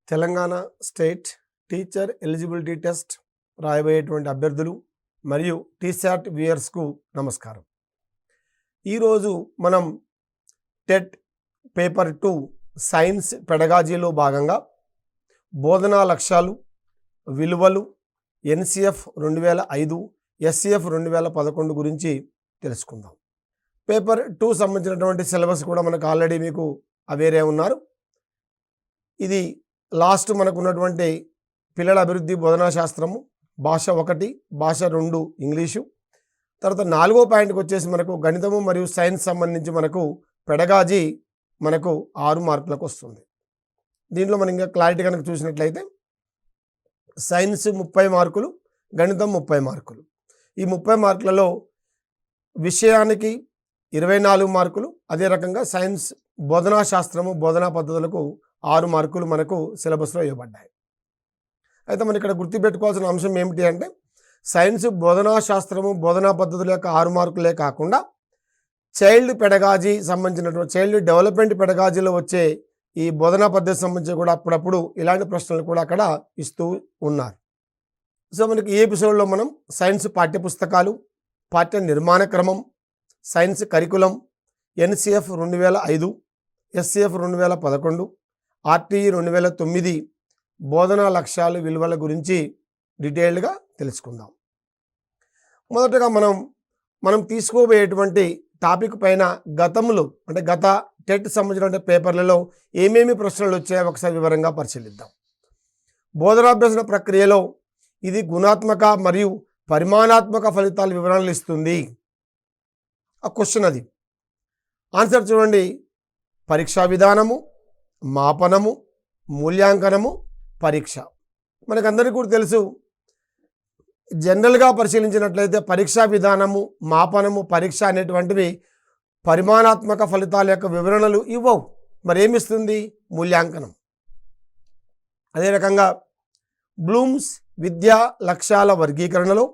Telangana state teacher eligibility test రాయబోయేటువంటి అభ్యర్థులు మరియు టీశాట్ వ్యూయర్స్కు నమస్కారం. ఈరోజు మనం టెట్ పేపర్ 2 సైన్స్ పెడగాజీలో భాగంగా బోధనా లక్ష్యాలు, విలువలు, NCF 2005, SCF 2011 గురించి తెలుసుకుందాం. పేపర్ 2 సంబంధించినటువంటి సిలబస్ కూడా మనకు ఆల్రెడీ మీకు అవేరే ఉన్నారు. ఇది లాస్ట్ మనకు ఉన్నటువంటి పిల్లల అభివృద్ధి బోధనా శాస్త్రము, భాష 1, భాష 2 ఇంగ్లీషు. తర్వాత 4వ పాయింట్కి వచ్చేసి మనకు గణితము మరియు సైన్స్ సంబంధించి మనకు పెడగాజీ మనకు 6 మార్కులకు వస్తుంది. దీంట్లో మనం ఇంకా క్లారిటీ కనుక చూసినట్లయితే సైన్స్ 30 మార్కులు, గణితం 30 మార్కులు. ఈ 30 మార్కులలో విషయానికి 24 మార్కులు, అదే రకంగా సైన్స్ బోధనా శాస్త్రము బోధనా పద్ధతులకు 6 మార్కులు మనకు సిలబస్లో ఇవ్వబడ్డాయి. అయితే మనం ఇక్కడ గుర్తుపెట్టుకోవాల్సిన అంశం ఏమిటి అంటే సైన్స్ బోధనా శాస్త్రము బోధనా పద్ధతుల యొక్క 6 మార్కులే కాకుండా చైల్డ్ పెడగాజీ సంబంధించినటువంటి చైల్డ్ డెవలప్మెంట్ పెడగాజీలో వచ్చే ఈ బోధనా పద్ధతి సంబంధించి కూడా అప్పుడప్పుడు ఇలాంటి ప్రశ్నలు కూడా అక్కడ ఇస్తూ ఉన్నారు. సో మనకి ఈ ఎపిసోడ్లో మనం సైన్స్ పాఠ్యపుస్తకాలు, పాఠ్య నిర్మాణ క్రమం, science curriculum, NCF 2005, SCF 2011, RTE 2009 బోధనా లక్ష్యాలు, విలువల గురించి డీటెయిల్డ్గా తెలుసుకుందాం. మొదటగా మనం తీసుకోబోయేటువంటి టాపిక్ పైన గతంలో అంటే గత టెట్ సంబంధించిన పేపర్లలో ఏమేమి ప్రశ్నలు వచ్చాయో ఒకసారి వివరంగా పరిశీలిద్దాం. బోధనాభ్యసన ప్రక్రియలో ఇది గుణాత్మక మరియు పరిమాణాత్మక ఫలితాల వివరణలు ఇస్తుంది. ఆ క్వశ్చన్ అది. ఆన్సర్ చూడండి. పరీక్షా విధానము, మాపనము, మూల్యాంకనము, పరీక్ష. మనకందరికీ కూడా తెలుసు, జనరల్గా పరిశీలించినట్లయితే పరీక్షా విధానము, మాపనము, పరీక్ష అనేటువంటివి పరిమాణాత్మక ఫలితాల యొక్క వివరణలు ఇవ్వవు. మరి ఏమిస్తుంది? మూల్యాంకనం. అదే రకంగా బ్లూమ్స్ విద్యా లక్ష్యాల వర్గీకరణలో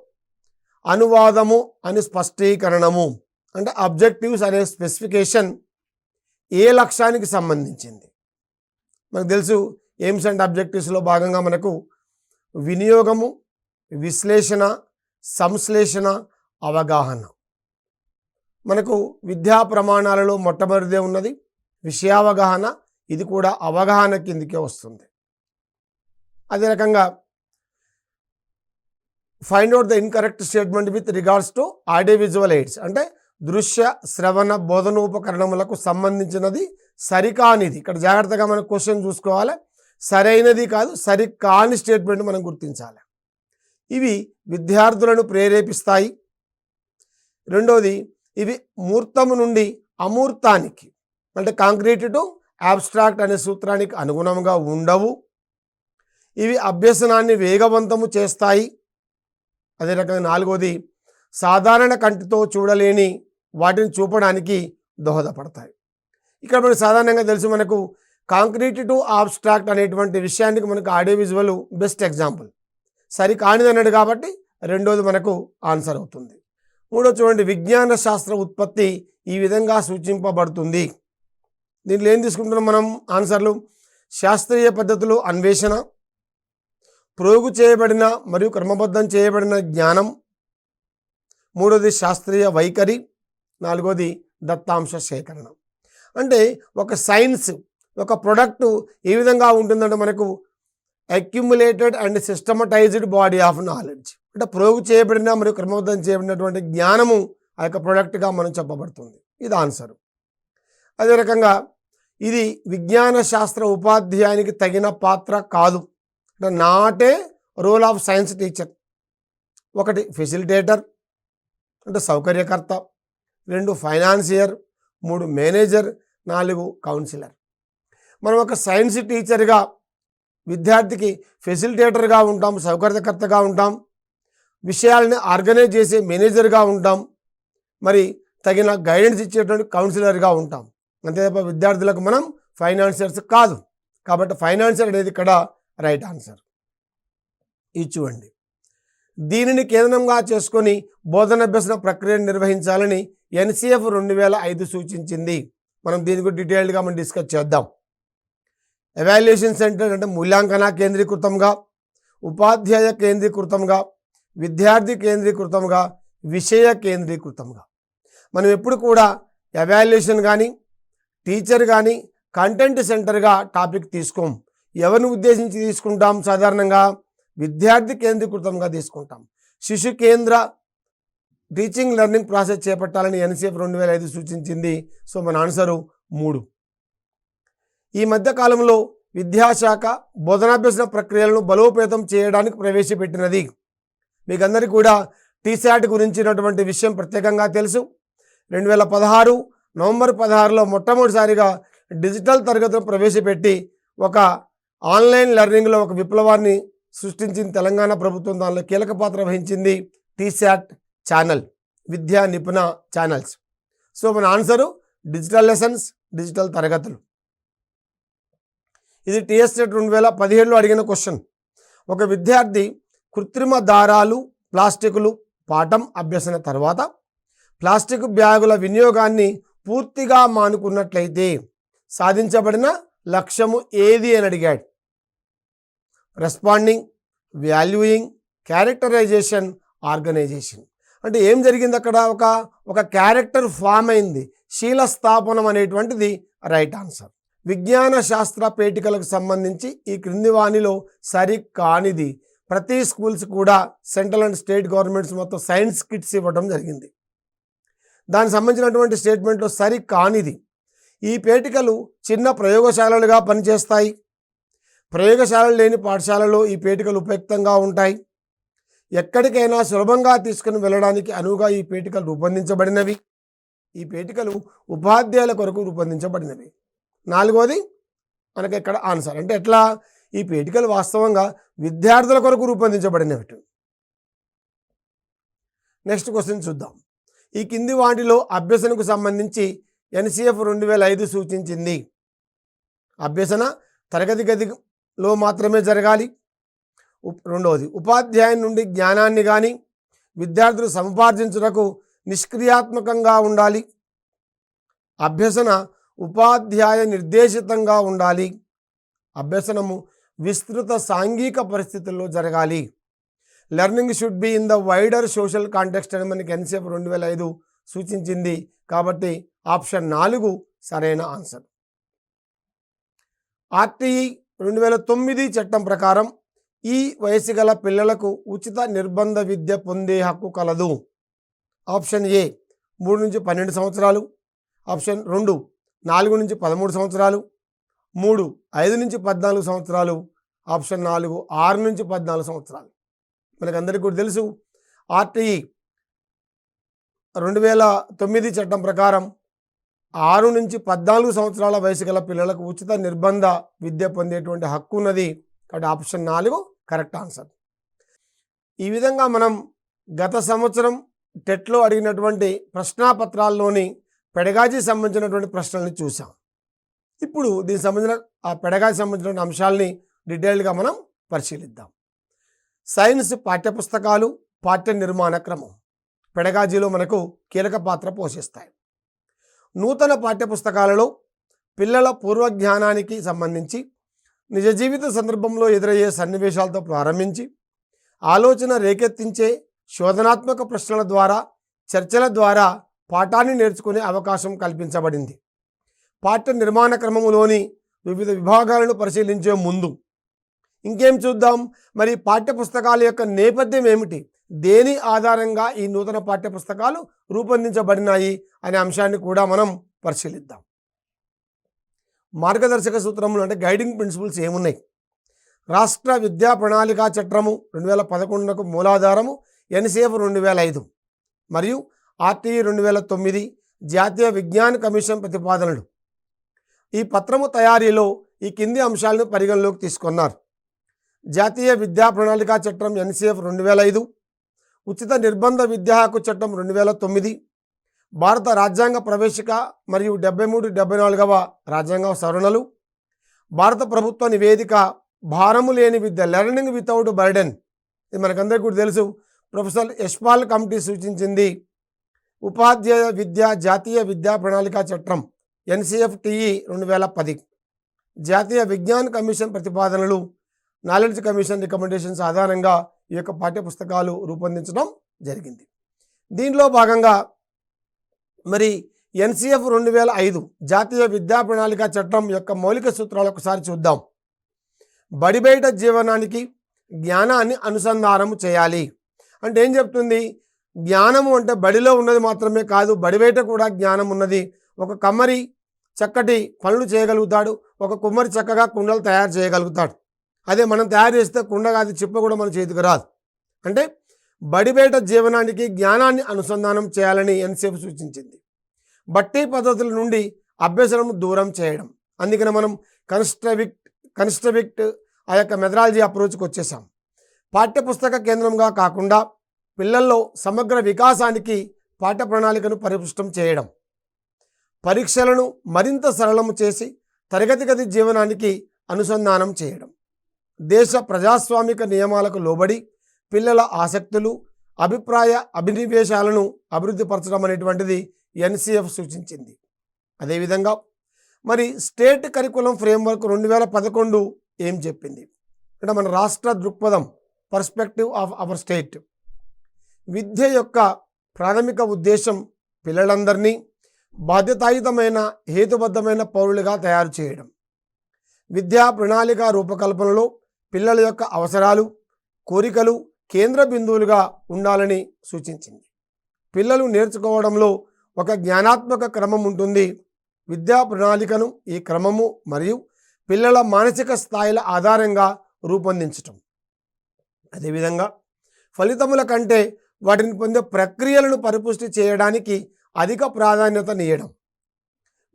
అనువాదము అని స్పష్టీకరణము అంటే అబ్జెక్టివ్స్ అనే స్పెసిఫికేషన్ ఏ లక్ష్యానికి సంబంధించింది? మనకు తెలుసు ఎయిమ్స్ అండ్ అబ్జెక్టివ్స్లో భాగంగా మనకు వినియోగము, విశ్లేషణ, సంశ్లేషణ, అవగాహన. మనకు విద్యా ప్రమాణాలలో మొట్టమొదటిదే ఉన్నది విషయావగాహన. ఇది కూడా అవగాహన కిందికే వస్తుంది. అదే రకంగా find out the incorrect statement with regards to audio visual AIDS అంటే దృశ్య శ్రవణ బోధనోపకరణములకు సంబంధించినది సరికానిది. ఇక్కడ జాగ్రత్తగా మనం క్వశ్చన్ చూసుకోవాలి. సరైనది కాదు, సరికాని స్టేట్మెంట్ మనం గుర్తించాలి. ఇవి విద్యార్థులను ప్రేరేపిస్తాయి. రెండోది, ఇవి మూర్తము నుండి అమూర్తానికి అంటే కాంక్రీట్ టు అబ్స్ట్రాక్ట్ అనే సూత్రానికి అనుగుణంగా ఉండవు. ఇవి అభ్యసనాన్ని వేగవంతము చేస్తాయి. అదే రకంగా 4వది, సాధారణ కంటితో చూడలేని వాటిని చూపడానికి దోహదపడతాయి. ఇక్కడ మనకు సాధారణంగా తెలుసు, మనకు కాంక్రీట్ టు అబ్స్ట్రాక్ట్ అనేటువంటి విషయానికి మనకు ఆడియో విజువల్ బెస్ట్ ఎగ్జాంపుల్. సరి కానిది అన్నాడు కాబట్టి 2వది మనకు ఆన్సర్ అవుతుంది. 3వ చూడండి, విజ్ఞాన శాస్త్ర ఉత్పత్తి ఈ విధంగా సూచింపబడుతుంది. దీంట్లో ఏం తీసుకుంటున్నాం మనం ఆన్సర్లు? శాస్త్రీయ పద్ధతులు అన్వేషణ, ప్రోగు చేయబడిన మరియు క్రమబద్ధం చేయబడిన జ్ఞానం, 3వది శాస్త్రీయ వైఖరి, 4వది దత్తాంశ సేకరణ. అంటే ఒక సైన్స్ ఒక ప్రొడక్ట్ ఏ విధంగా ఉంటుందంటే మనకు accumulated and systematised body of knowledge అంటే ప్రోగు చేయబడిన మరియు క్రమబద్ధం చేయబడినటువంటి జ్ఞానము ఆ యొక్క ప్రొడక్ట్గా మనం చెప్పబడుతుంది. ఇది ఆన్సరు. అదే రకంగా ఇది విజ్ఞాన శాస్త్ర ఉపాధ్యాయునికి తగిన పాత్ర కాదు అంటే not a role of science teacher. 1 facilitator అంటే సౌకర్యకర్త, 2 ఫైనాన్సియర్, 3 మేనేజర్, 4 కౌన్సిలర్. మనం ఒక సైన్స్ టీచర్గా విద్యార్థికి ఫెసిలిటేటర్గా ఉంటాం, సౌకర్యకర్తగా ఉంటాం, విషయాలని ఆర్గనైజ్ చేసే మేనేజర్గా ఉంటాం, మరి తగిన గైడెన్స్ ఇచ్చేటువంటి కౌన్సిలర్గా ఉంటాం. అంతే తప్ప విద్యార్థులకు మనం ఫైనాన్సియర్స్ కాదు. కాబట్టి ఫైనాన్సియర్ అనేది ఇక్కడ రైట్ ఆన్సర్. ఇది చూడండి. దీనిని కేంద్రంగా చేసుకొని బోధనాభ్యసన ప్రక్రియను నిర్వహించాలని NCF 2005 సూచించింది. మనం దీని గురించి డీటెయిల్డ్గా మనం డిస్కస్ చేద్దాం. ఎవాల్యుయేషన్ సెంటర్ అంటే మూల్యాంకన కేంద్రీకృతంగా, ఉపాధ్యాయ కేంద్రీకృతంగా, విద్యార్థి కేంద్రీకృతంగా, విషయ కేంద్రీకృతంగా. మనం ఎప్పుడు కూడా ఎవాల్యుయేషన్ కానీ, టీచర్ కానీ, కంటెంట్ సెంటర్గా టాపిక్ తీసుకోం. ఎవరిని ఉద్దేశించి తీసుకుంటాం? సాధారణంగా విద్యార్థి కేంద్రీకృతంగా తీసుకుంటాం. శిశు కేంద్ర టీచింగ్ లెర్నింగ్ ప్రాసెస్ చేపట్టాలని ఎన్సిఎఫ్ 2005 సూచించింది. సో మన ఆన్సరు 3. ఈ మధ్య కాలంలో విద్యాశాఖ బోధనాభ్యసన ప్రక్రియలను బలోపేతం చేయడానికి ప్రవేశపెట్టినది. మీకు అందరికీ కూడా టీశాట్ గురించినటువంటి విషయం ప్రత్యేకంగా తెలుసు. 2016 నవంబర్ 16లో మొట్టమొదటిసారిగా డిజిటల్ తరగతులను ప్రవేశపెట్టి ఒక ఆన్లైన్ లెర్నింగ్లో ఒక విప్లవాన్ని సృష్టించింది తెలంగాణ ప్రభుత్వం. దానిలో కీలక పాత్ర వహించింది టీశాట్ ఛానల్, విద్యా నిపుణ ఛానల్స్. సో మన ఆన్సరు డిజిటల్ లెసన్స్, డిజిటల్ తరగతులు. ఇది టీఎస్సెట్ 2017లో అడిగిన క్వశ్చన్. ఒక విద్యార్థి కృత్రిమ దారాలు, ప్లాస్టిక్లు పాఠం అభ్యసన తర్వాత ప్లాస్టిక్ బ్యాగుల వినియోగాన్ని పూర్తిగా మానుకున్నట్లయితే సాధించబడిన లక్ష్యము ఏది అని అడిగాడు. Responding, valuing, characterization, organization. అంటే ఏం జరిగింది అక్కడ? ఒక క్యారెక్టర్ ఫామ్ అయింది. శీల స్థాపనం అనేటువంటిది రైట్ ఆన్సర్. విజ్ఞాన శాస్త్ర పేటికలకు సంబంధించి ఈ క్రింది వానిలో సరికానిది. ప్రతి స్కూల్స్ కూడా సెంట్రల్ అండ్ స్టేట్ గవర్నమెంట్స్ మొత్తం సైన్స్ కిట్స్ ఇవ్వడం జరిగింది. దానికి సంబంధించినటువంటి స్టేట్మెంట్లో సరికానిది, ఈ పేటికలు చిన్న ప్రయోగశాలలుగా పనిచేస్తాయి. ప్రయోగశాలలు లేని పాఠశాలలో ఈ పేటికలు ఉపయుక్తంగా ఉంటాయి. ఎక్కడికైనా సులభంగా తీసుకుని వెళ్ళడానికి అనువుగా ఈ పేటికలు రూపొందించబడినవి. ఈ పేటికలు ఉపాధ్యాయుల కొరకు రూపొందించబడినవి. 4వది మనకి ఇక్కడ ఆన్సర్. అంటే ఎట్లా? ఈ పేటికలు వాస్తవంగా విద్యార్థుల కొరకు రూపొందించబడినవి. నెక్స్ట్ క్వశ్చన్ చూద్దాం. ఈ కింది వాటిలో అభ్యసనకు సంబంధించి ఎన్సిఎఫ్ 2005 సూచించింది. అభ్యసన తరగతి గదిలో మాత్రమే జరగాలి. 2వది ఉపాధ్యాయుని నుండి జ్ఞానాన్ని కానీ విద్యార్థులు సముపార్జించుటకు నిష్క్రియాత్మకంగా ఉండాలి. అభ్యసన ఉపాధ్యాయ నిర్దేశితంగా ఉండాలి. అభ్యసనము విస్తృత సాంఘిక పరిస్థితుల్లో జరగాలి. Learning should be in the wider social context అని మనకి ఎన్సిఎఫ్ 2005 సూచించింది. కాబట్టి ఆప్షన్ 4 సరైన ఆన్సర్. ఆర్టీఈ 2009 చట్టం ప్రకారం ఈ వయసు గల పిల్లలకు ఉచిత నిర్బంధ విద్య పొందే హక్కు కలదు. ఆప్షన్ ఏ 3 నుంచి 12 సంవత్సరాలు, ఆప్షన్ 2 4 నుంచి 13 సంవత్సరాలు, 3 5 నుంచి 14 సంవత్సరాలు, ఆప్షన్ 4 6 నుంచి 14 సంవత్సరాలు. మనకందరికీ కూడా తెలుసు ఆర్టీఈ 2009 చట్టం ప్రకారం 6 నుంచి 14 సంవత్సరాల వయసు గల పిల్లలకు ఉచిత నిర్బంధ విద్య పొందేటువంటి హక్కు ఉన్నది. కాబట్టి ఆప్షన్ 4 కరెక్ట్ ఆన్సర్. ఈ విధంగా మనం గత సంవత్సరం టెట్లో అడిగినటువంటి ప్రశ్నాపత్రాల్లోని పెడగాజీ సంబంధించినటువంటి ప్రశ్నల్ని చూసాం. ఇప్పుడు దీనికి సంబంధించిన ఆ పెడగాజీ సంబంధించిన అంశాలని డీటెయిల్గా మనం పరిశీలిద్దాం. సైన్స్ పాఠ్యపుస్తకాలు, పాఠ్య నిర్మాణ క్రమం పెడగాజీలో మనకు కీలక పాత్ర పోషిస్తాయి. నూతన పాఠ్యపుస్తకాలలో పిల్లల పూర్వజ్ఞానానికి సంబంధించి నిజ జీవిత సందర్భంలో ఎదురయ్యే సన్నివేశాలతో ప్రారంభించి ఆలోచన రేకెత్తించే శోధనాత్మక ప్రశ్నల ద్వారా, చర్చల ద్వారా పాఠాన్ని నేర్చుకునే అవకాశం కల్పించబడింది. పాఠ్య నిర్మాణ క్రమంలోని వివిధ విభాగాలను పరిశీలించే ముందు ఇంకేం చూద్దాం? మరి పాఠ్యపుస్తకాల యొక్క నేపథ్యం ఏమిటి, దేని ఆధారంగా ఈ నూతన పాఠ్యపుస్తకాలు రూపొందించబడినాయి అనే అంశాన్ని కూడా మనం పరిశీలిద్దాం. మార్గదర్శక సూత్రములు అంటే గైడింగ్ ప్రిన్సిపల్స్ ఏమున్నాయి? రాష్ట్ర విద్యా ప్రణాళికా చట్టము 2011కు మూలాధారము ఎన్సిఎఫ్ 2005 మరియు ఆర్టీఈ 2009, జాతీయ విజ్ఞాన కమిషన్ ప్రతిపాదనలు. ఈ పత్రము తయారీలో ఈ కింది అంశాలను పరిగణలోకి తీసుకున్నారు. జాతీయ విద్యా ప్రణాళికా చట్టం ఎన్సిఎఫ్ 2005, ఉచిత నిర్బంధ విద్యా హక్కు చట్టం 2009, భారత రాజ్యాంగ ప్రవేశిక మరియు 73-74వ రాజ్యాంగ సవరణలు, భారత ప్రభుత్వ నివేదిక భారము లేని విద్య లెర్నింగ్ వితౌట్ బర్డెన్, ఇది మనకందరికీ కూడా తెలుసు, ప్రొఫెసర్ యశ్పాల్ కమిటీ సూచించింది. ఉపాధ్యాయ విద్య జాతీయ విద్యా ప్రణాళికా చట్టం ఎన్సిఎఫ్ టిఈ 2010, జాతీయ విజ్ఞాన్ కమిషన్ ప్రతిపాదనలు, నాలెడ్జ్ కమిషన్ రికమెండేషన్స్ ఆధారంగా ఈ యొక్క పాఠ్యపుస్తకాలు రూపొందించడం జరిగింది. దీనిలో భాగంగా మరి ఎన్సిఎఫ్ 2005 జాతీయ విద్యా ప్రణాళిక చట్టం యొక్క మౌలిక సూత్రాలు ఒకసారి చూద్దాం. బడి బయట జీవనానికి జ్ఞానాన్ని అనుసంధానము చేయాలి అంటే ఏం చెప్తుంది? జ్ఞానము అంటే బడిలో ఉన్నది మాత్రమే కాదు, బడి బయట కూడా జ్ఞానం ఉన్నది. ఒక కమ్మరి చక్కటి పనులు చేయగలుగుతాడు, ఒక కుమ్మరి చక్కగా కుండలు తయారు చేయగలుగుతాడు. అదే మనం తయారు చేస్తే కుండ కాదు, చిప్ప కూడా మన చేతికి రాదు. అంటే బడి బయట జీవనానికి జ్ఞానాన్ని అనుసంధానం చేయాలని ఎన్సిఎఫ్ సూచించింది. బట్టి పద్ధతుల నుండి అభ్యసనం దూరం చేయడం, అందుకని మనం కన్స్ట్రక్ట్ ఆ యొక్క మెథడాలజీ అప్రోచ్కి వచ్చేసాం. పాఠ్యపుస్తక కేంద్రంగా కాకుండా పిల్లల్లో సమగ్ర వికాసానికి పాఠ్య ప్రణాళికను పరిపుష్టం చేయడం, పరీక్షలను మరింత సరళము చేసి తరగతి గది జీవనానికి అనుసంధానం చేయడం, దేశ ప్రజాస్వామిక నియమాలకు లోబడి పిల్లల ఆసక్తులు, అభినివేశాలను అభివృద్ధిపరచడం అనేటువంటిది ఎన్సిఎఫ్ సూచించింది. అదేవిధంగా మరి స్టేట్ కరికులం ఫ్రేమ్వర్క్ 2011 ఏం చెప్పింది అంటే మన రాష్ట్ర దృక్పథం, పర్స్పెక్టివ్ ఆఫ్ అవర్ స్టేట్. విద్య యొక్క ప్రాథమిక ఉద్దేశం పిల్లలందరినీ బాధ్యతాయుతమైన హేతుబద్ధమైన పౌరులుగా తయారు చేయడం. విద్యా ప్రణాళిక రూపకల్పనలో పిల్లల యొక్క అవసరాలు, కోరికలు కేంద్ర బిందువులుగా ఉండాలని సూచించింది. పిల్లలు నేర్చుకోవడంలో ఒక జ్ఞానాత్మక క్రమం ఉంటుంది. విద్యా ప్రణాళికను ఈ క్రమము మరియు పిల్లల మానసిక స్థాయిల ఆధారంగా రూపొందించటం. అదేవిధంగా ఫలితముల కంటే వాటిని పొందే ప్రక్రియలను పరిపుష్టి చేయడానికి అధిక ప్రాధాన్యతనియడం.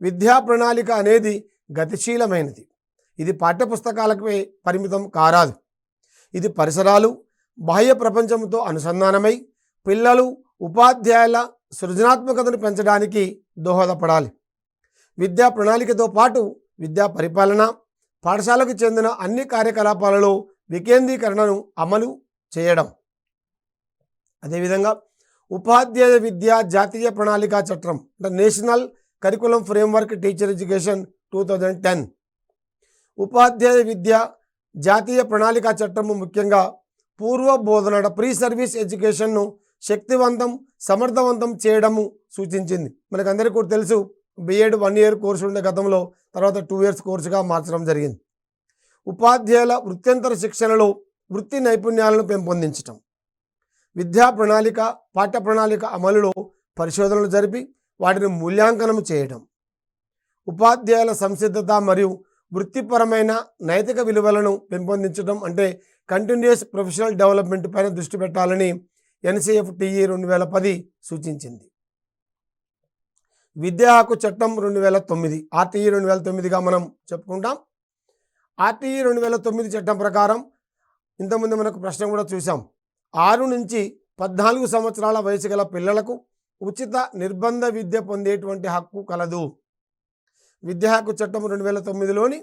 విద్యా ప్రణాళిక అనేది గతిశీలమైనది. ఇది పాఠ్యపుస్తకాలపై పరిమితం కారాదు. ఇది పరిసరాలు, బాహ్య ప్రపంచంతో అనుసంధానమై పిల్లలు, ఉపాధ్యాయుల సృజనాత్మకతను పెంచడానికి దోహదపడాలి. విద్యా ప్రణాళికతో పాటు విద్యా పరిపాలన, పాఠశాలకు చెందిన అన్ని కార్యకలాపాలలో వికేంద్రీకరణను అమలు చేయడం. అదేవిధంగా ఉపాధ్యాయ విద్యా జాతీయ ప్రణాళిక చట్టం అంటే national curriculum framework teacher education 2010. ఉపాధ్యాయ విద్య జాతీయ ప్రణాళిక చట్టము ముఖ్యంగా పూర్వ బోధన ప్రీ సర్వీస్ ఎడ్యుకేషన్ను శక్తివంతం, సమర్థవంతం చేయడము సూచించింది. మనకందరికీ కూడా తెలుసు, బిఎడ్ 1 year కోర్సు ఉండే గతంలో, తర్వాత 2 years కోర్సుగా మార్చడం జరిగింది. ఉపాధ్యాయుల వృత్యంతర శిక్షణలో వృత్తి నైపుణ్యాలను పెంపొందించడం, విద్యా ప్రణాళిక, పాఠ్య ప్రణాళిక అమలులో పరిశోధనలు జరిపి వాటిని మూల్యాంకనం చేయడం, ఉపాధ్యాయుల సంసిద్ధత మరియు వృత్తిపరమైన నైతిక విలువలను పెంపొందించడం అంటే కంటిన్యూస్ ప్రొఫెషనల్ డెవలప్మెంట్ పైన దృష్టి పెట్టాలని ఎన్సిఎఫ్ టీఈ 2010 సూచించింది. విద్యా హక్కు చట్టం 2009 ఆర్టీఈ 2009గా మనం చెప్పుకుంటాం. ఆర్టీఈ 2009 చట్టం ప్రకారం ఇంతకుముందు మనకు ప్రశ్న కూడా చూసాం. 6 నుంచి 14 సంవత్సరాల వయసు గల పిల్లలకు ఉచిత నిర్బంధ విద్య పొందేటువంటి హక్కు కలదు. విద్యా హక్కు చట్టం 2009లోని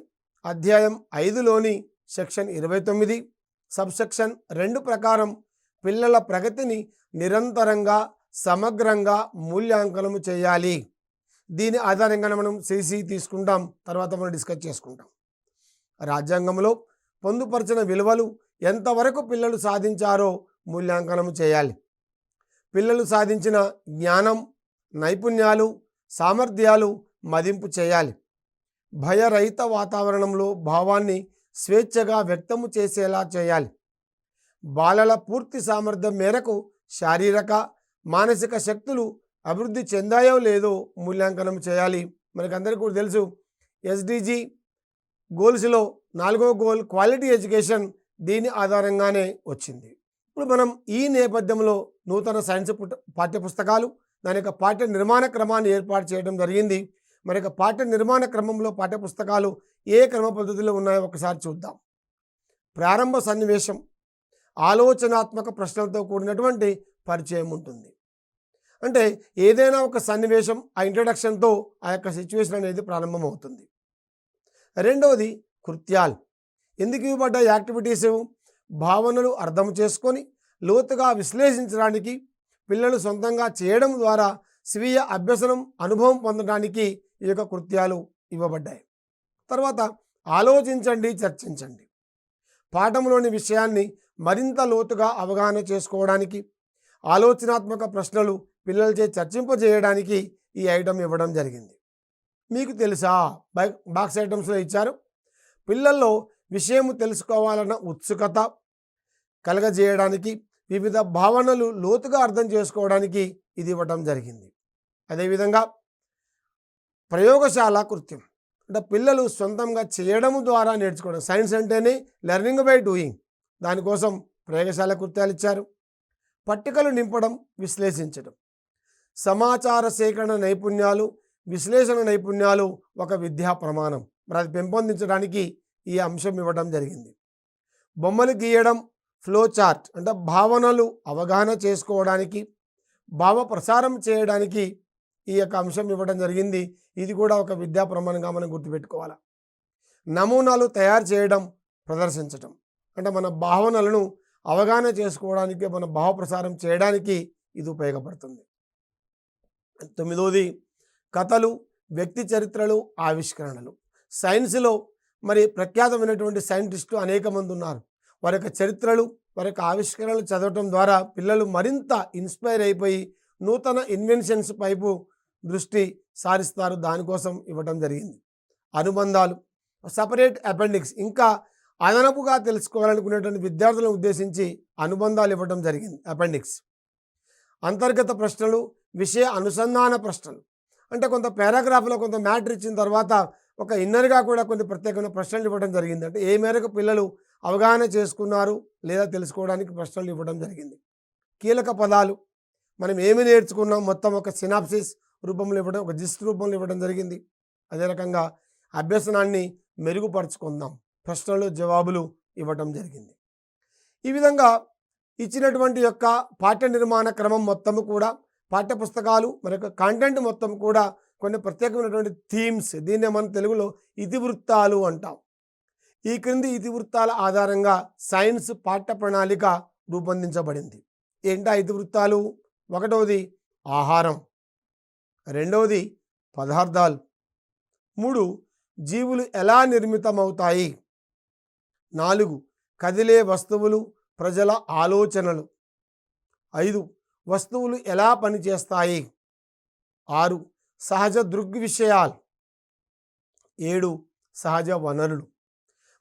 అధ్యాయం 5లోని సెక్షన్ 29 సబ్సెక్షన్ 2 ప్రకారం పిల్లల ప్రగతిని నిరంతరంగా సమగ్రంగా మూల్యాంకనం చేయాలి. దీని ఆధారంగానే మనం సిసి తీసుకుంటాం, తర్వాత మనం డిస్కస్ చేసుకుంటాం. రాజ్యాంగంలో పొందుపరిచిన విలువలు ఎంతవరకు పిల్లలు సాధించారో మూల్యాంకనం చేయాలి. పిల్లలు సాధించిన జ్ఞానం, నైపుణ్యాలు, సామర్థ్యాలు మదింపు చేయాలి. భయరహిత వాతావరణంలో భావాన్ని స్వేచ్ఛగా వ్యక్తము చేసేలా చేయాలి. బాలల పూర్తి సామర్థ్యం మేరకు శారీరక, మానసిక శక్తులు అభివృద్ధి చెందాయో లేదో మూల్యాంకనం చేయాలి. మనకందరికీ కూడా తెలుసు, ఎస్డిజి గోల్స్లో 4వ గోల్ క్వాలిటీ ఎడ్యుకేషన్ దీని ఆధారంగానే వచ్చింది. ఇప్పుడు మనం ఈ నేపథ్యంలో నూతన సైన్స్ పాఠ్యపుస్తకాలు, దాని యొక్క పాఠ్య నిర్మాణ క్రమాన్ని ఏర్పాటు చేయడం జరిగింది. మరి యొక్క పాఠ్య నిర్మాణ క్రమంలో పాఠ్యపుస్తకాలు ఏ క్రమ పద్ధతిలో ఉన్నాయో ఒకసారి చూద్దాం. ప్రారంభ సన్నివేశం, ఆలోచనాత్మక ప్రశ్నలతో కూడినటువంటి పరిచయం ఉంటుంది. అంటే ఏదైనా ఒక సన్నివేశం, ఆ ఇంట్రడక్షన్తో ఆ యొక్క సిచ్యువేషన్ అనేది ప్రారంభమవుతుంది. రెండవది కృత్యాలు. ఎందుకు ఇవ్వబడ్డ యాక్టివిటీస్? భావనలు అర్థం చేసుకొని లోతుగా విశ్లేషించడానికి, పిల్లలు సొంతంగా చేయడం ద్వారా స్వీయ అభ్యసనం, అనుభవం పొందడానికి ఈ యొక్క కృత్యాలు ఇవ్వబడ్డాయి. తర్వాత ఆలోచించండి, చర్చించండి. పాఠంలోని విషయాన్ని మరింత లోతుగా అవగాహన చేసుకోవడానికి, ఆలోచనాత్మక ప్రశ్నలు పిల్లలచే చర్చింపజేయడానికి ఈ ఐటమ్ ఇవ్వడం జరిగింది. మీకు తెలుసా బాక్స్ ఐటమ్స్లో ఇచ్చారు. పిల్లల్లో విషయం తెలుసుకోవాలన్న ఉత్సుకత కలగజేయడానికి, వివిధ భావనలు లోతుగా అర్థం చేసుకోవడానికి ఇది ఇవ్వడం జరిగింది. అదేవిధంగా ప్రయోగశాల కృత్యం అంటే పిల్లలు సొంతంగా చేయడం ద్వారా నేర్చుకోవడం. సైన్స్ అంటేనే లెర్నింగ్ బై డూయింగ్. దానికోసం ప్రయోగశాల కృత్యాలు ఇచ్చారు. పట్టికలు నింపడం, విశ్లేషించడం. సమాచార సేకరణ నైపుణ్యాలు, విశ్లేషణ నైపుణ్యాలు ఒక విద్యా ప్రమాణం. మరి అది పెంపొందించడానికి ఈ అంశం ఇవ్వడం జరిగింది. బొమ్మలు గీయడం, ఫ్లో చార్ట్ అంటే భావనలు అవగాహన చేసుకోవడానికి, భావ ప్రసారం చేయడానికి ఈ యొక్క అంశం ఇవ్వడం జరిగింది. ఇది కూడా ఒక విద్యా ప్రమాణంగా మనం గుర్తుపెట్టుకోవాలి. నమూనాలు తయారు చేయడం, ప్రదర్శించడం అంటే మన భావనలను అవగాహన చేసుకోవడానికి, మన భావ ప్రసారం చేయడానికి ఇది ఉపయోగపడుతుంది. 9వది కథలు, వ్యక్తి చరిత్రలు, ఆవిష్కరణలు. సైన్స్లో మరి ప్రఖ్యాతమైనటువంటి సైంటిస్టులు అనేక మంది ఉన్నారు. వారి యొక్క చరిత్రలు, వారి యొక్క ఆవిష్కరణలు చదవటం ద్వారా పిల్లలు మరింత ఇన్స్పైర్ అయిపోయి నూతన ఇన్వెన్షన్స్ వైపు దృష్టి సారిస్తారు. దానికోసం ఇవ్వటం జరిగింది. అనుబంధాలు, సపరేట్ అపెండిక్స్ ఇంకా అదనపుగా తెలుసుకోవాలనుకునేటువంటి విద్యార్థులను ఉద్దేశించి అనుబంధాలు ఇవ్వడం జరిగింది. అపెండిక్స్. అంతర్గత ప్రశ్నలు, విషయ అనుసంధాన ప్రశ్నలు అంటే కొంత పారాగ్రాఫ్లో కొంత మ్యాటర్ ఇచ్చిన తర్వాత ఒక ఇన్నర్గా కూడా కొన్ని ప్రత్యేకమైన ప్రశ్నలు ఇవ్వడం జరిగింది. అంటే ఏ మేరకు పిల్లలు అవగాహన చేసుకున్నారు లేదా తెలుసుకోవడానికి ప్రశ్నలు ఇవ్వడం జరిగింది. కీలక పదాలు, మనం ఏమి నేర్చుకున్నాం మొత్తం ఒక సినాప్సిస్ రూపంలో ఇవ్వడం, ఒక జిస్ట్ రూపంలో ఇవ్వడం జరిగింది. అదే రకంగా అభ్యసనాన్ని మెరుగుపరుచుకుందాం, ప్రశ్నలు జవాబులు ఇవ్వడం జరిగింది. ఈ విధంగా ఇచ్చినటువంటి యొక్క పాఠ్య నిర్మాణ క్రమం మొత్తము కూడా, పాఠ్యపుస్తకాలు మరి యొక్క కంటెంట్ మొత్తం కూడా కొన్ని ప్రత్యేకమైనటువంటి థీమ్స్, దీన్నే మనం తెలుగులో ఇతివృత్తాలు అంటాం. ఈ క్రింది ఇతివృత్తాల ఆధారంగా సైన్స్ పాఠ్య ప్రణాళిక రూపొందించబడింది. ఏంటా ఇతివృత్తాలు? 1వది ఆహారం, 2వది పదార్థాలు, 3 జీవులు ఎలా నిర్మితమవుతాయి, 4 కదిలే వస్తువులు, ప్రజల ఆలోచనలు, 5 వస్తువులు ఎలా పనిచేస్తాయి, 6 సహజ దృగ్విషయాలు, 7 సహజ వనరులు.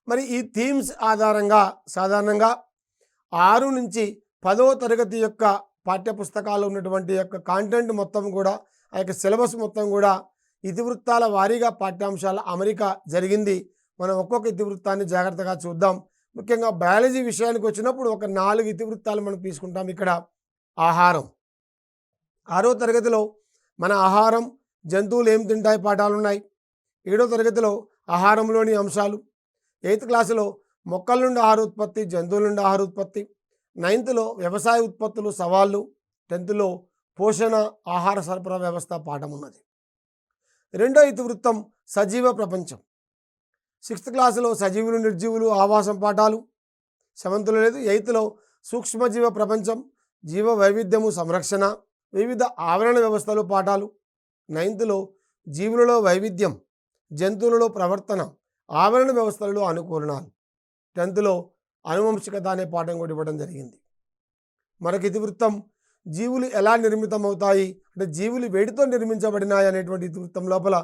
మరి ఈ థీమ్స్ ఆధారంగా సాధారణంగా 6 నుంచి 10వ తరగతి యొక్క పాఠ్యపుస్తకాలు ఉన్నటువంటి యొక్క కాంటెంట్ మొత్తం కూడా, ఆ యొక్క సిలబస్ మొత్తం కూడా ఇతివృత్తాల వారీగా పాఠ్యాంశాల అమరిక జరిగింది. మనం ఒక్కొక్క ఇతివృత్తాన్ని జాగ్రత్తగా చూద్దాం. ముఖ్యంగా బయాలజీ విషయానికి వచ్చినప్పుడు ఒక 4 ఇతివృత్తాలు మనం తీసుకుంటాం. ఇక్కడ ఆహారం, 6వ తరగతిలో మన ఆహారం, జంతువులు ఏం తింటాయి పాఠాలు ఉన్నాయి. 7వ తరగతిలో ఆహారంలోని అంశాలు, 8th క్లాసులో మొక్కల నుండి ఆహార ఉత్పత్తి, జంతువుల నుండి ఆహార ఉత్పత్తి, 9thలో వ్యవసాయ ఉత్పత్తులు సవాళ్ళు, 10thలో పోషణ ఆహార సరఫరా వ్యవస్థ పాఠం ఉన్నది. 2వ ఇతివృత్తం సజీవ ప్రపంచం, 6th క్లాసులో సజీవులు నిర్జీవులు ఆవాసం పాఠాలు, 7thలో లేదు. 8thలో సూక్ష్మజీవ ప్రపంచం, జీవ వైవిధ్యము సంరక్షణ, వివిధ ఆవరణ వ్యవస్థలు పాఠాలు, 9thలో జీవులలో వైవిధ్యం, జంతువులలో ప్రవర్తన, ఆవరణ వ్యవస్థలలో అనుకూలనాలు, 10thలో అనువంశికత అనే పాఠం కూడా ఇవ్వడం జరిగింది. మరొక ఇతివృత్తం జీవులు ఎలా నిర్మితమవుతాయి అంటే జీవులు వేడితో నిర్మించబడినాయి అనేటువంటి ఇతివృత్తం లోపల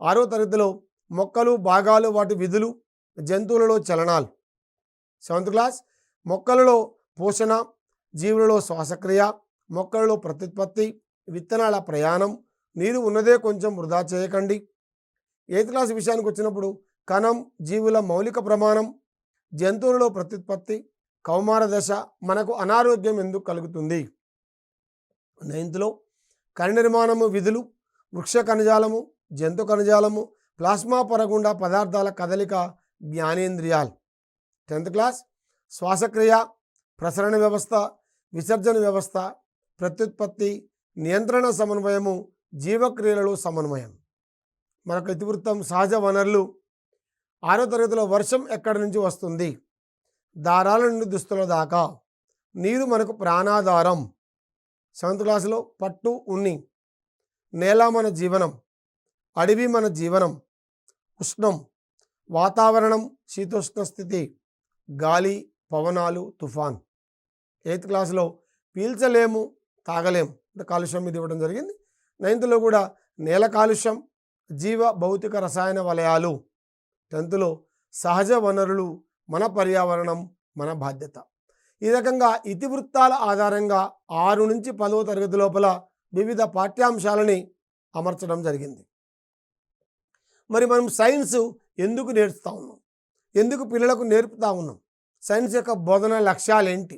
6వ తరగతిలో మొక్కలు, భాగాలు, వాటి విధులు, జంతువులలో చలనాలు, 7th క్లాస్ మొక్కలలో పోషణ, జీవులలో శ్వాసక్రియ, మొక్కలలో ప్రత్యుత్పత్తి, విత్తనాల ప్రయాణం, నీరు ఉన్నదే కొంచెం వృధా చేయకండి. 8th క్లాస్ విషయానికి వచ్చినప్పుడు కణం, జీవుల మౌలిక ప్రమాణం, జంతువులలో ప్రత్యుత్పత్తి, కౌమార దశ, మనకు అనారోగ్యం ఎందుకు కలుగుతుంది. 9thలో కణ నిర్మాణము, విధులు, వృక్ష కణజాలము, జంతు కణజాలము, ప్లాస్మా పొరగుండా పదార్థాల కదలిక, జ్ఞానేంద్రియాలు. 10th క్లాస్ శ్వాసక్రియ, ప్రసరణ వ్యవస్థ, విసర్జన వ్యవస్థ, ప్రత్యుత్పత్తి, నియంత్రణ సమన్వయము, జీవక్రియలలో సమన్వయం. మరొక ఇతివృత్తం సహజ వనరులు, 6వ తరగతిలో వర్షం ఎక్కడి నుంచి వస్తుంది, దారాల నుండి దుస్తుల దాకా, నీరు మనకు ప్రాణాధారం. 7th క్లాసులో పట్టు, ఉన్ని, నేల మన జీవనం, అడవి మన జీవనం, ఉష్ణం, వాతావరణం శీతోష్ణ స్థితి, గాలి, పవనాలు, తుఫాన్. 8th క్లాస్లో పీల్చలేము తాగలేము అంటే కాలుష్యం మీద ఇవ్వడం జరిగింది. 9thలో కూడా నేల కాలుష్యం, జీవ భౌతిక రసాయన వలయాలు. 10thలో సహజ వనరులు, మన పర్యావరణం, మన బాధ్యత. ఈ రకంగా ఇతివృత్తాల ఆధారంగా 6 నుంచి 10వ తరగతి లోపల వివిధ పాఠ్యాంశాలని అమర్చడం జరిగింది. మరి మనం సైన్స్ ఎందుకు నేర్పుతా ఉన్నాం, ఎందుకు పిల్లలకు నేర్పుతా ఉన్నాం? సైన్స్ యొక్క బోధన లక్ష్యాలు ఏంటి?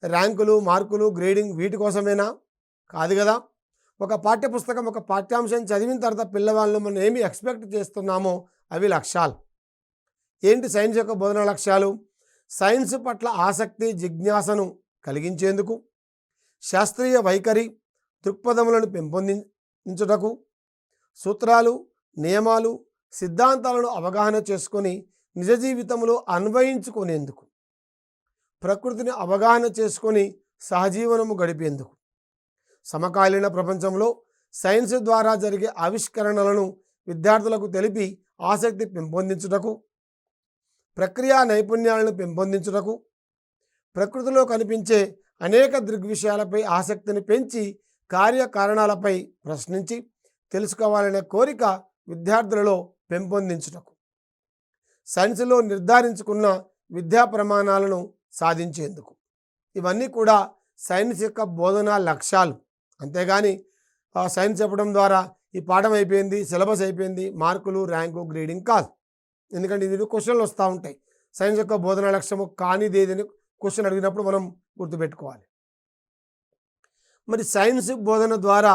ర్యాంకులు, మార్కులు, గ్రేడింగ్ వీటి కోసమేనా? కాదు కదా. ఒక పాఠ్యపుస్తకం, ఒక పాఠ్యాంశం చదివిన తర్వాత పిల్లవాళ్ళు మనం ఏమి ఎక్స్పెక్ట్ చేస్తున్నామో అవి లక్ష్యాలు. ఏంటి సైన్స్ యొక్క బోధన లక్ష్యాలు? సైన్స్ పట్ల ఆసక్తి, జిజ్ఞాసను కలిగించేందుకు, శాస్త్రీయ వైఖరి, దృక్పథములను పెంపొందించుటకు, సూత్రాలు, నియమాలు, సిద్ధాంతాలను అవగాహన చేసుకొని నిజ జీవితంలో అన్వయించుకునేందుకు, ప్రకృతిని అవగాహన చేసుకొని సహజీవనము గడిపేందుకు, సమకాలీన ప్రపంచంలో సైన్స్ ద్వారా జరిగే ఆవిష్కరణలను విద్యార్థులకు తెలిపి ఆసక్తి పెంపొందించుటకు, ప్రక్రియా నైపుణ్యాలను పెంపొందించుటకు, ప్రకృతిలో కనిపించే అనేక దృగ్విషయాలపై ఆసక్తిని పెంచి కార్యకారణాలపై ప్రశ్నించి తెలుసుకోవాలనే కోరిక విద్యార్థులలో పెంపొందించుటకు, సైన్స్లో నిర్ధారించుకున్న విద్యా ప్రమాణాలను సాధించేందుకు. ఇవన్నీ కూడా సైన్స్ యొక్క బోధనా లక్ష్యాలు. అంతేగాని సైన్స్ చెప్పడం ద్వారా ఈ పాఠం అయిపోయింది, సిలబస్ అయిపోయింది, మార్కులు, ర్యాంకు, గ్రేడింగ్ కాదు. ఎందుకంటే ఇది క్వశ్చన్లు వస్తూ ఉంటాయి. సైన్స్ యొక్క బోధనా లక్ష్యము కానిది ఏదని క్వశ్చన్ అడిగినప్పుడు మనం గుర్తుపెట్టుకోవాలి. మరి సైన్స్ బోధన ద్వారా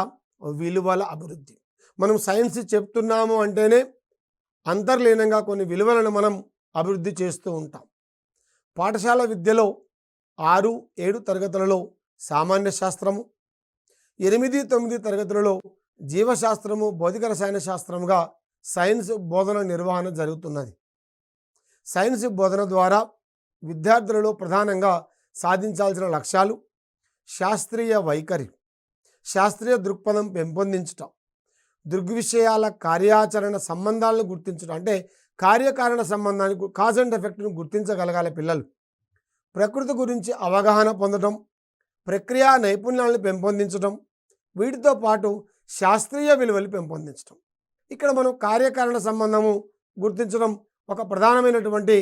విలువల అభివృద్ధి. మనం సైన్స్ చెప్తున్నాము అంటేనే అంతర్లీనంగా కొన్ని విలువలను మనం అభివృద్ధి చేస్తూ ఉంటాం. పాఠశాల విద్యలో 6, 7 తరగతులలో సామాన్య శాస్త్రము, 8, 9 తరగతులలో జీవశాస్త్రము, భౌతిక రసాయన శాస్త్రముగా సైన్స్ బోధన నిర్వహణ జరుగుతున్నది. సైన్స్ బోధన ద్వారా విద్యార్థులలో ప్రధానంగా సాధించాల్సిన లక్ష్యాలు: శాస్త్రీయ వైఖరి, శాస్త్రీయ దృక్పథం పెంపొందించటం, దృగ్విషయాల కార్యాచరణ సంబంధాలను గుర్తించడం, అంటే కార్యకారణ సంబంధాన్ని, కాజ్ అండ్ ఎఫెక్ట్ను గుర్తించగలగాలి పిల్లలు. ప్రకృతి గురించి అవగాహన పొందడం, ప్రక్రియా నైపుణ్యాలను పెంపొందించడం, వీటితో పాటు శాస్త్రీయ విలువలు పెంపొందించడం. ఇక్కడ మనం కార్యకారణ సంబంధము గుర్తించడం ఒక ప్రధానమైనటువంటి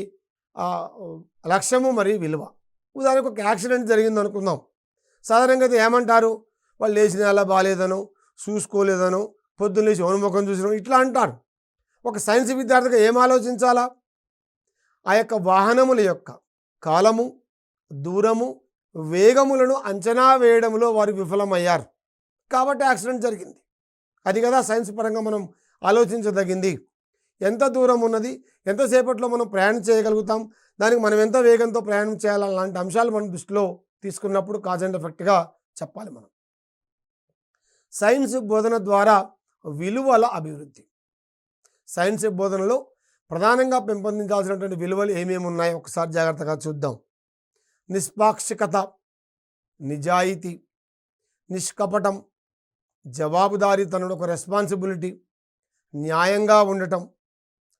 లక్ష్యము మరియు విలువ. ఉదాహరణకు ఒక యాక్సిడెంట్ జరిగింది అనుకుందాం. సాధారణంగా అయితే ఏమంటారు? వాళ్ళు లేచిన అలా బాగాలేదనో, చూసుకోలేదనో, పొద్దున్న లేచి ఓనముఖం చూసినో ఇట్లా అంటారు. ఒక సైన్స్ విద్యార్థిగా ఏం ఆలోచించాలా? ఆ యొక్క వాహనముల యొక్క కాలము, దూరము, వేగములను అంచనా వేయడంలో వారు విఫలమయ్యారు కాబట్టి యాక్సిడెంట్ జరిగింది. అది కదా సైన్స్ పరంగా మనం ఆలోచించదగింది. ఎంత దూరం ఉన్నది, ఎంతసేపట్లో మనం ప్రయాణం చేయగలుగుతాం, దానికి మనం ఎంత వేగంతో ప్రయాణం చేయాలలాంటి అంశాలు మనం దృష్టిలో తీసుకున్నప్పుడు కాజ్ అండ్ ఎఫెక్ట్గా చెప్పాలి మనం. సైన్స్ బోధన ద్వారా విలువల అభివృద్ధి. సైన్స్ బోధనలో ప్రధానంగా పెంపొందించాల్సినటువంటి విలువలు ఏమేమి ఉన్నాయో ఒకసారి జాగ్రత్తగా చూద్దాం. నిష్పాక్షికత, నిజాయితీ, నిష్కపటం, జవాబుదారీతనం, ఒక రెస్పాన్సిబిలిటీ, న్యాయంగా ఉండటం,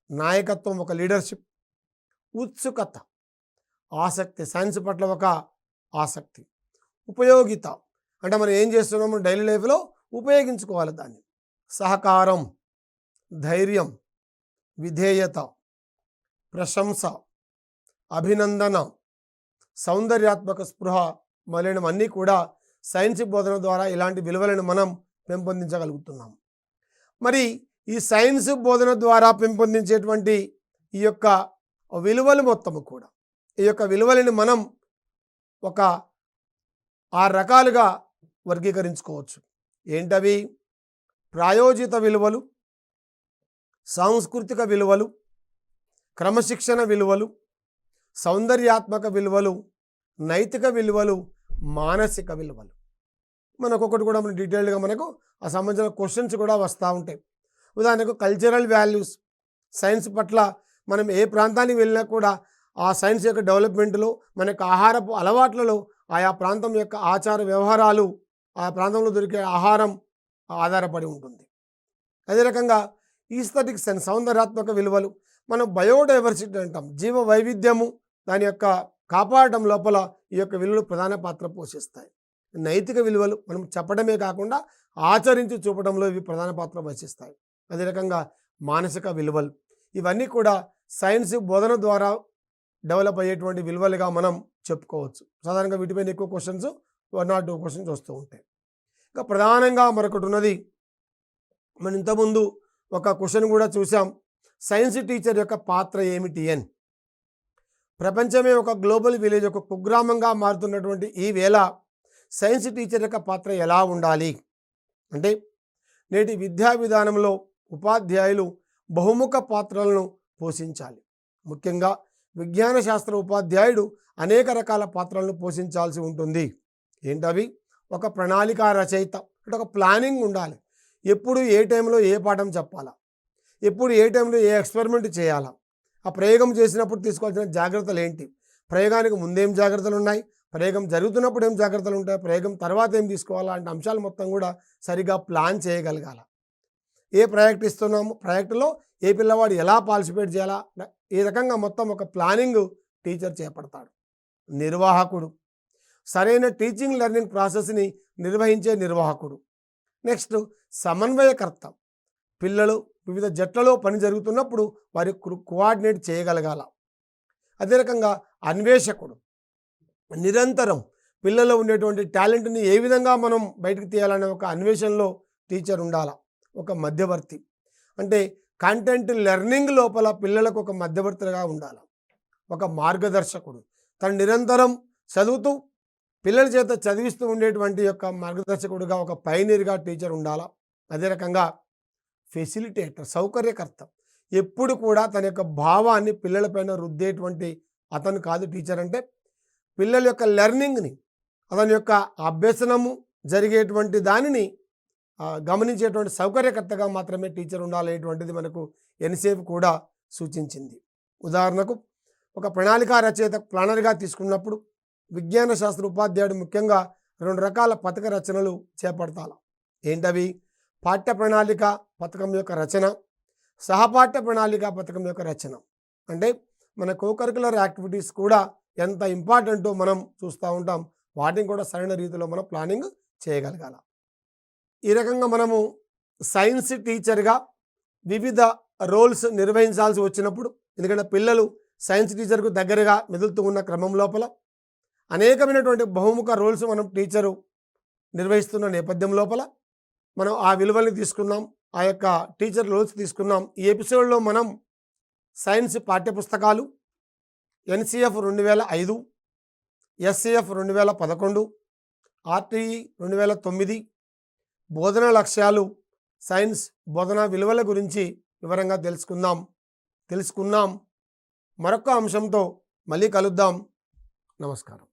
నాయకత్వం, ఒక లీడర్షిప్, ఉత్సుకత, ఆసక్తి, సైన్స్ పట్ల ఒక ఆసక్తి, ఉపయోగిత, అంటే మనం ఏం చేస్తున్నామో డైలీ లైఫ్లో ఉపయోగించుకోవాలి దాన్ని, సహకారం, ధైర్యం, విధేయత, ప్రశంస, అభినందన, సౌందర్యాత్మక స్పృహ మొదలైనవన్నీ కూడా సైన్స్ బోధన ద్వారా ఇలాంటి విలువలను మనం పెంపొందించగలుగుతున్నాం. మరి ఈ సైన్స్ బోధన ద్వారా పెంపొందించేటువంటి ఈ యొక్క విలువలు మొత్తము కూడా, ఈ యొక్క విలువలను మనం ఒక 6 రకాలుగా వర్గీకరించుకోవచ్చు. ఏంటవి? ప్రాయోజిత విలువలు, సాంస్కృతిక విలువలు, క్రమశిక్షణ విలువలు, సౌందర్యాత్మక విలువలు, నైతిక విలువలు, మానసిక విలువలు. మనకొకటి కూడా మన డీటెయిల్డ్గా మనకు ఆ సంబంధించిన క్వశ్చన్స్ కూడా వస్తూ ఉంటాయి. ఉదాహరణకు కల్చరల్ వాల్యూస్, సైన్స్ పట్ల మనం ఏ ప్రాంతానికి వెళ్ళినా కూడా ఆ సైన్స్ యొక్క డెవలప్మెంట్లో, మన యొక్క ఆహారపు అలవాట్లలో, ఆయా ప్రాంతం యొక్క ఆచార వ్యవహారాలు, ఆ ప్రాంతంలో దొరికే ఆహారం ఆధారపడి ఉంటుంది. అదే రకంగా ఈస్థెటిక్ సెన్స్, సౌందర్యాత్మక విలువలు, మనం బయోడైవర్సిటీ అంటాం, జీవ వైవిధ్యము దాని యొక్క కాపాడటం లోపల ఈ యొక్క విలువలు ప్రధాన పాత్ర పోషిస్తాయి. నైతిక విలువలు మనం చెప్పడమే కాకుండా ఆచరించి చూపడంలో ఇవి ప్రధాన పాత్ర వహిస్తాయి. అదే రకంగా మానసిక విలువలు, ఇవన్నీ కూడా సైన్స్ బోధన ద్వారా డెవలప్ అయ్యేటువంటి విలువలుగా మనం చెప్పుకోవచ్చు. సాధారణంగా వీటిపైన ఎక్కువ క్వశ్చన్స్ 1 or 2 క్వశ్చన్స్ వస్తూ ఉంటాయి. ఇంకా ప్రధానంగా మరొకటి ఉన్నది, మనం ఇంతకుముందు ఒక క్వశ్చన్ కూడా చూసాం, సైన్స్ టీచర్ యొక్క పాత్ర ఏమిటి అని. ప్రపంచమే ఒక గ్లోబల్ విలేజ్, ఒక కుగ్రామంగా మారుతున్నటువంటి ఈ వేళ సైన్స్ టీచర్ యొక్క పాత్ర ఎలా ఉండాలి అంటే, నేటి విద్యా విధానంలో ఉపాధ్యాయులు బహుముఖ పాత్రలను పోషించాలి. ముఖ్యంగా విజ్ఞాన శాస్త్ర ఉపాధ్యాయుడు అనేక రకాల పాత్రలను పోషించాల్సి ఉంటుంది. ఏంటవి? ఒక ప్రణాళిక రచయిత అంటే ఒక ప్లానింగ్ ఉండాలి. ఎప్పుడు ఏ టైంలో ఏ పాఠం చెప్పాలా, ఎప్పుడు ఏ టైంలో ఏ ఎక్స్పెరిమెంట్ చేయాలా, ఆ ప్రయోగం చేసినప్పుడు తీసుకోవాల్సిన జాగ్రత్తలు ఏంటి, ప్రయోగానికి ముందేం జాగ్రత్తలు ఉన్నాయి, ప్రయోగం జరుగుతున్నప్పుడు ఏం జాగ్రత్తలు ఉంటాయి, ప్రయోగం తర్వాత ఏం తీసుకోవాలా అంటే అంశాలు మొత్తం కూడా సరిగా ప్లాన్ చేయగలగాల. ఏ ప్రాజెక్ట్ ఇస్తున్నాము, ప్రాజెక్టులో ఏ పిల్లవాడు ఎలా పార్టిసిపేట్ చేయాలా, ఈ రకంగా మొత్తం ఒక ప్లానింగ్ టీచర్ చేపడతాడు. నిర్వాహకుడు, సరైన టీచింగ్ లెర్నింగ్ ప్రాసెస్ని నిర్వహించే నిర్వాహకుడు. నెక్స్ట్ సమన్వయకర్త, పిల్లలు వివిధ జట్లలో పని జరుగుతున్నప్పుడు వారి కోఆర్డినేట్ చేయగలగాల. అదే రకంగా అన్వేషకుడు, నిరంతరం పిల్లల్లో ఉండేటువంటి టాలెంట్ని ఏ విధంగా మనం బయటకు తీయాలనే ఒక అన్వేషణలో టీచర్ ఉండాల. ఒక మధ్యవర్తి అంటే కంటెంట్ లెర్నింగ్ లోపల పిల్లలకు ఒక మధ్యవర్తిగా ఉండాలి. ఒక మార్గదర్శకుడు, తను నిరంతరం చదువుతూ పిల్లల చేత చదివిస్తూ ఉండేటువంటి యొక్క మార్గదర్శకుడుగా, ఒక పైనీర్గా టీచర్ ఉండాలా. అదే రకంగా ఫెసిలిటేటర్, సౌకర్యకర్త, ఎప్పుడు కూడా తన యొక్క భావాన్ని పిల్లలపైన రుద్దేటువంటి అతను కాదు టీచర్. అంటే పిల్లల యొక్క లెర్నింగ్ని, అతని యొక్క అభ్యసనము జరిగేటువంటి దానిని గమనించేటువంటి సౌకర్యకర్తగా మాత్రమే టీచర్ ఉండాలనేటువంటిది మనకు ఎన్సేఫ్ కూడా సూచించింది. ఉదాహరణకు ఒక ప్రణాళిక రచయిత ప్లానర్గా తీసుకున్నప్పుడు విజ్ఞాన శాస్త్ర ఉపాధ్యాయుడు ముఖ్యంగా 2 రకాల పథక రచనలు చేపడతారు. ఏంటవి? పాఠ్య ప్రణాళిక పథకం యొక్క రచన, సహపాఠ్య ప్రణాళిక పథకం యొక్క రచన. అంటే మన కోకరికులర్ యాక్టివిటీస్ కూడా ఎంత ఇంపార్టెంటో మనం చూస్తూ ఉంటాం. వాటిని కూడా సరైన రీతిలో మనం ప్లానింగ్ చేయగలగాల. ఈ రకంగా మనము సైన్స్ టీచర్గా వివిధ రోల్స్ నిర్వహించాల్సి వచ్చినప్పుడు, ఎందుకంటే పిల్లలు సైన్స్ టీచర్కు దగ్గరగా మెదులుతూ ఉన్న క్రమం లోపల అనేకమైనటువంటి బహుముఖ రోల్స్ మనం టీచరు నిర్వహిస్తున్న నేపథ్యం లోపల మనం ఆ విలువల్ని తీసుకున్నాం, ఆ యొక్క టీచర్ రోల్స్ తీసుకున్నాం. ఈ ఎపిసోడ్లో మనం సైన్స్ పాఠ్యపుస్తకాలు, ఎన్సిఎఫ్ 2005, ఎస్సిఎఫ్ 2011, ఆర్టీఈ 2009, బోధనా లక్ష్యాలు, సైన్స్ బోధనా విలువల గురించి వివరంగా తెలుసుకున్నాం. మరొక అంశంతో మళ్ళీ కలుద్దాం. నమస్కారం.